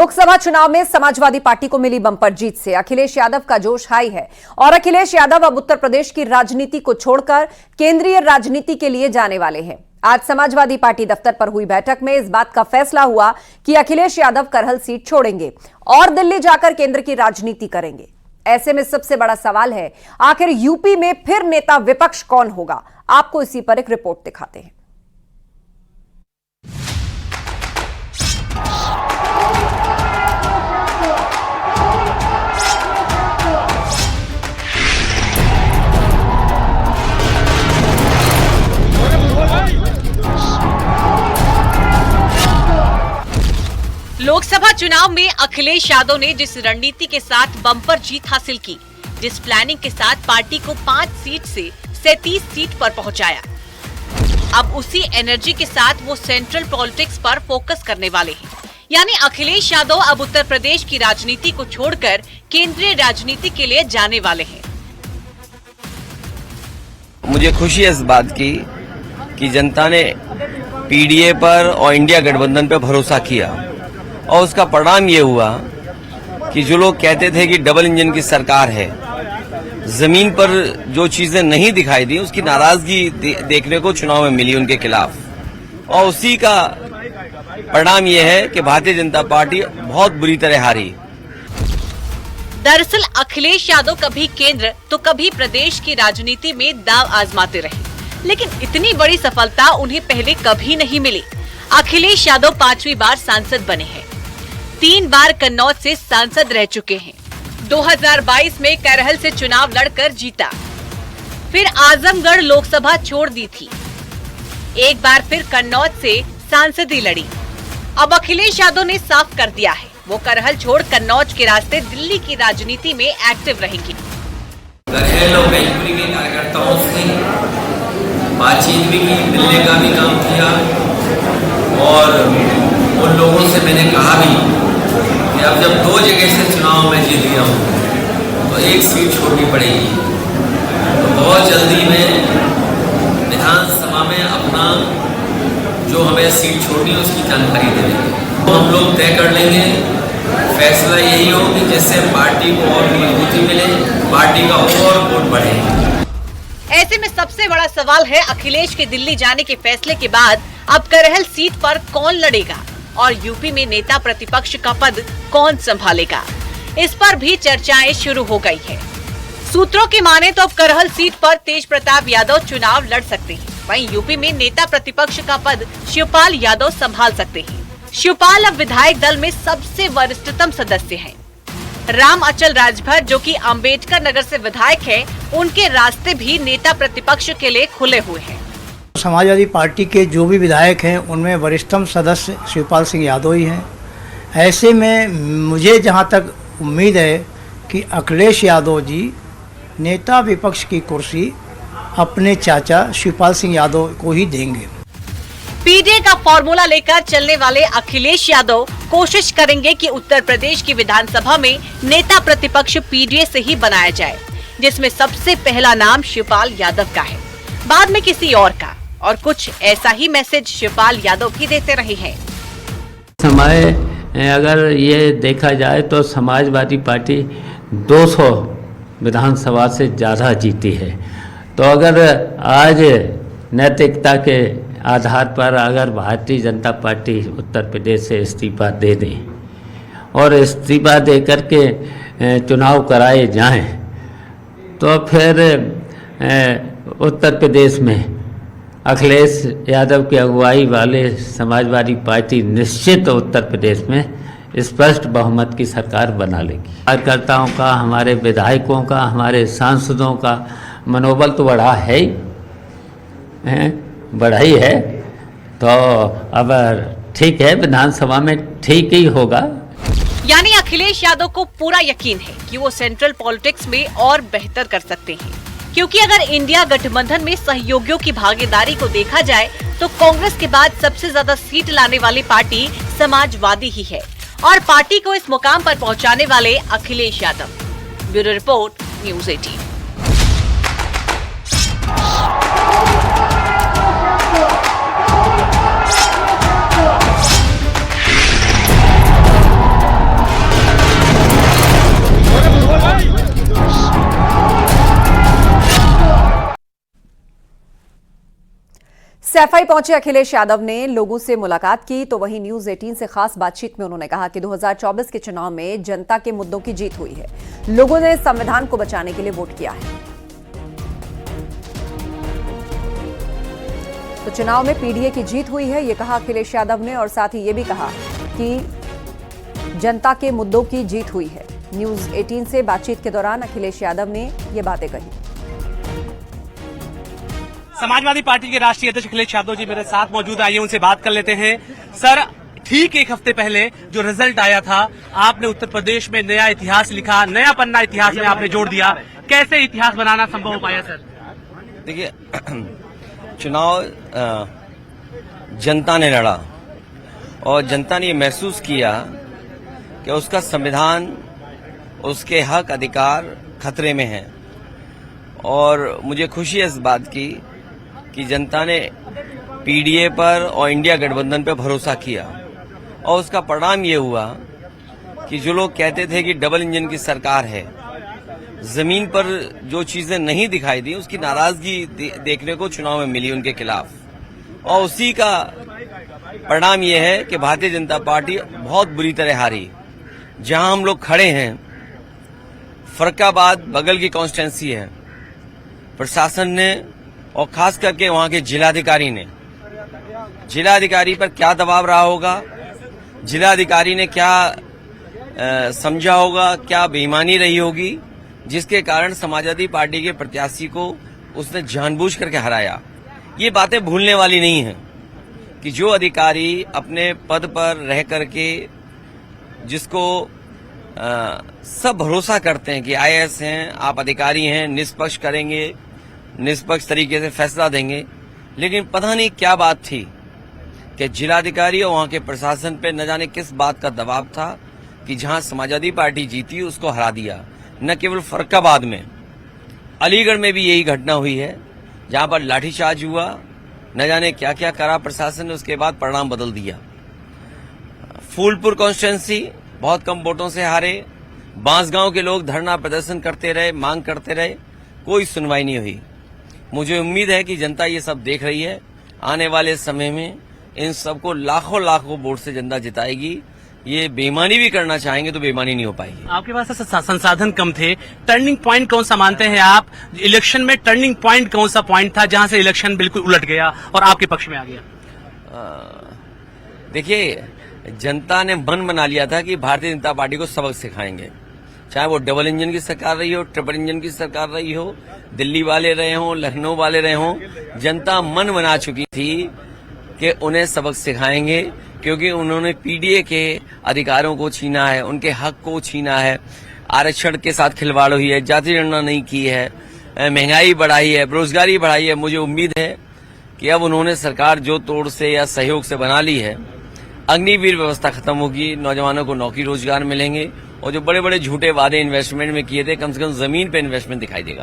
लोकसभा चुनाव में समाजवादी पार्टी को मिली बंपर जीत से अखिलेश यादव का जोश हाई है और अखिलेश यादव अब उत्तर प्रदेश की राजनीति को छोड़कर केंद्रीय राजनीति के लिए जाने वाले हैं। आज समाजवादी पार्टी दफ्तर पर हुई बैठक में इस बात का फैसला हुआ कि अखिलेश यादव करहल सीट छोड़ेंगे और दिल्ली जाकर केंद्र की राजनीति करेंगे। ऐसे में सबसे बड़ा सवाल है, आखिर यूपी में फिर नेता विपक्ष कौन होगा? आपको इसी पर एक रिपोर्ट दिखाते हैं। लोकसभा चुनाव में अखिलेश यादव ने जिस रणनीति के साथ बम्पर जीत हासिल की, जिस प्लानिंग के साथ पार्टी को 5 सीट से 37 सीट पर पहुंचाया, अब उसी एनर्जी के साथ वो सेंट्रल पॉलिटिक्स पर फोकस करने वाले हैं। यानी अखिलेश यादव अब उत्तर प्रदेश की राजनीति को छोड़कर केंद्रीय राजनीति के लिए जाने वाले हैं। मुझे खुशी है इस बात की कि जनता ने पीडीए पर और इंडिया गठबंधन पर भरोसा किया और उसका परिणाम ये हुआ कि जो लोग कहते थे कि डबल इंजन की सरकार है, जमीन पर जो चीजें नहीं दिखाई दी उसकी नाराजगी देखने को चुनाव में मिली उनके खिलाफ। और उसी का परिणाम ये है कि भारतीय जनता पार्टी बहुत बुरी तरह हारी। दरअसल अखिलेश यादव कभी केंद्र तो कभी प्रदेश की राजनीति में दांव आजमाते रहे, लेकिन इतनी बड़ी सफलता उन्हें पहले कभी नहीं मिली। अखिलेश यादव 5वीं बार सांसद बने हैं, 3 बार कन्नौज से सांसद रह चुके हैं। 2022 में करहल से चुनाव लड़कर जीता, फिर आजमगढ़ लोकसभा छोड़ दी थी, एक बार फिर कन्नौज से सांसदी लड़ी। अब अखिलेश यादव ने साफ कर दिया है, वो करहल छोड़ कन्नौज के रास्ते दिल्ली की राजनीति में एक्टिव रहेंगे। करहल और मैनपुरी के कार्यकर्ताओं से बातचीत भी की, मिलने का भी काम किया और उन लोगों से मैंने कहा भी कि अब जब 2 जगह से चुनाव में जीत गया हूँ तो 1 सीट छोड़नी पड़ेगी। तो बहुत जल्दी में विधानसभा में अपना जो हमें सीट छोड़नी है उसकी जानकारी दे देंगे। तो हम लोग तय कर लेंगे, फैसला यही हो कि जिससे पार्टी को और मजबूती मिले, पार्टी का और वोट बढ़े। ऐसे में सबसे बड़ा सवाल है, अखिलेश के दिल्ली जाने के फैसले के बाद अब करहल सीट पर कौन लड़ेगा और यूपी में नेता प्रतिपक्ष का पद कौन संभालेगा? इस पर भी चर्चाएं शुरू हो गई है। सूत्रों की माने तो अब करहल सीट पर तेज प्रताप यादव चुनाव लड़ सकते हैं, वहीं यूपी में नेता प्रतिपक्ष का पद शिवपाल यादव संभाल सकते हैं। शिवपाल अब विधायक दल में सबसे वरिष्ठतम सदस्य हैं। राम अचल राजभर जो कि अंबेडकर नगर से विधायक है, उनके रास्ते भी नेता प्रतिपक्ष के लिए खुले हुए हैं। समाजवादी पार्टी के जो भी विधायक हैं उनमें वरिष्ठतम सदस्य शिवपाल सिंह यादव ही हैं। ऐसे में मुझे जहां तक उम्मीद है कि अखिलेश यादव जी नेता विपक्ष की कुर्सी अपने चाचा शिवपाल सिंह यादव को ही देंगे। पीडीए का फॉर्मूला लेकर चलने वाले अखिलेश यादव कोशिश करेंगे कि उत्तर प्रदेश की विधानसभा में नेता प्रतिपक्ष पीडीए से ही बनाया जाए, जिसमें सबसे पहला नाम शिवपाल यादव का है, बाद में किसी और का। और कुछ ऐसा ही मैसेज शिवपाल यादव भी देते रहे हैं। समय अगर ये देखा जाए तो समाजवादी पार्टी 200 विधानसभा से ज़्यादा जीती है। तो अगर आज नैतिकता के आधार पर अगर भारतीय जनता पार्टी उत्तर प्रदेश से इस्तीफा दे दें और इस्तीफा दे करके चुनाव कराए जाएं, तो फिर उत्तर प्रदेश में अखिलेश यादव की अगुवाई वाले समाजवादी पार्टी निश्चित उत्तर प्रदेश में स्पष्ट बहुमत की सरकार बना लेगी। कार्यकर्ताओं का, हमारे विधायकों का, हमारे सांसदों का मनोबल तो बढ़ा है, बढ़ा ही है। तो अब ठीक है, विधानसभा में ठीक ही होगा। यानी अखिलेश यादव को पूरा यकीन है कि वो सेंट्रल पॉलिटिक्स में और बेहतर कर सकते हैं, क्योंकि अगर इंडिया गठबंधन में सहयोगियों की भागीदारी को देखा जाए तो कांग्रेस के बाद सबसे ज्यादा सीट लाने वाली पार्टी समाजवादी ही है और पार्टी को इस मुकाम पर पहुंचाने वाले Akhilesh Yadav. Bureau report, news 18। Saifai पहुंचे अखिलेश यादव ने लोगों से मुलाकात की, तो वहीं न्यूज 18 से खास बातचीत में उन्होंने कहा कि 2024 के चुनाव में जनता के मुद्दों की जीत हुई है। लोगों ने संविधान को बचाने के लिए वोट किया है। तो चुनाव में पीडीए की जीत हुई है, ये कहा अखिलेश यादव ने, और साथ ही ये भी कहा कि जनता के मुद्दों की जीत हुई है। न्यूज 18 से बातचीत के दौरान अखिलेश यादव ने ये बातें कही। समाजवादी पार्टी के राष्ट्रीय अध्यक्ष अखिलेश यादव जी मेरे साथ मौजूद, आइए उनसे बात कर लेते हैं। सर, ठीक एक हफ्ते पहले जो रिजल्ट आया था, आपने उत्तर प्रदेश में नया इतिहास लिखा, नया पन्ना इतिहास में आपने जोड़ दिया। कैसे इतिहास बनाना संभव हो पाया सर? देखिए, चुनाव जनता ने लड़ा और जनता ने ये महसूस किया कि उसका संविधान, उसके हक अधिकार खतरे में हैं। और मुझे खुशी है इस बात की कि जनता ने पीडीए पर और इंडिया गठबंधन पर भरोसा किया, और उसका परिणाम ये हुआ कि जो लोग कहते थे कि डबल इंजन की सरकार है, जमीन पर जो चीजें नहीं दिखाई दी, उसकी नाराजगी देखने को चुनाव में मिली उनके खिलाफ। और उसी का परिणाम ये है कि भारतीय जनता पार्टी बहुत बुरी तरह हारी। जहां हम लोग खड़े हैं, फरक्काबाद बगल की कॉन्स्टिट्यूंसी है, प्रशासन ने और खास करके वहां के जिलाधिकारी ने, जिलाधिकारी पर क्या दबाव रहा होगा, जिलाधिकारी ने क्या समझा होगा, क्या बेईमानी रही होगी, जिसके कारण समाजवादी पार्टी के प्रत्याशी को उसने जानबूझ करके हराया। ये बातें भूलने वाली नहीं है कि जो अधिकारी अपने पद पर रह करके जिसको सब भरोसा करते हैं कि आईएएस हैं, आप अधिकारी हैं, निष्पक्ष करेंगे, निष्पक्ष तरीके से फैसला देंगे, लेकिन पता नहीं क्या बात थी कि जिलाधिकारी और वहां के प्रशासन पे न जाने किस बात का दबाव था कि जहां समाजवादी पार्टी जीती उसको हरा दिया। न केवल फरक्काबाद में, अलीगढ़ में भी यही घटना हुई है, जहां पर लाठीचार्ज हुआ, न जाने क्या क्या करा प्रशासन ने, उसके बाद परिणाम बदल दिया। फूलपुर कॉन्स्टिट्यूंसी बहुत कम वोटों से हारे, बांसगांव के लोग धरना प्रदर्शन करते रहे, मांग करते रहे, कोई सुनवाई नहीं हुई। मुझे उम्मीद है कि जनता ये सब देख रही है, आने वाले समय में इन सबको लाखों लाखों वोट से जनता जिताएगी। ये बेईमानी भी करना चाहेंगे तो बेईमानी नहीं हो पाएगी। आपके पास संसाधन कम थे, टर्निंग पॉइंट कौन सा मानते हैं आप? इलेक्शन में टर्निंग पॉइंट कौन सा पॉइंट था जहां से इलेक्शन बिल्कुल उलट गया और आपके पक्ष में आ गया? देखिए, जनता ने मन बना लिया था कि भारतीय जनता पार्टी को सबक सिखाएंगे, चाहे वो डबल इंजन की सरकार रही हो, ट्रिपल इंजन की सरकार रही हो, दिल्ली वाले रहे हों, लखनऊ वाले रहे हों। जनता मन बना चुकी थी कि उन्हें सबक सिखाएंगे, क्योंकि उन्होंने पीडीए के अधिकारों को छीना है, उनके हक को छीना है, आरक्षण के साथ खिलवाड़ हुई है, जाति गणना नहीं की है, महंगाई बढ़ाई है, बेरोजगारी बढ़ाई है। मुझे उम्मीद है कि अब उन्होंने सरकार जो तोड़ से या सहयोग से बना ली है, अग्निवीर व्यवस्था खत्म होगी, नौजवानों को नौकरी रोजगार मिलेंगे, और जो बड़े बड़े झूठे वादे इन्वेस्टमेंट में किए थे, कम से कम जमीन पे इन्वेस्टमेंट दिखाई देगा।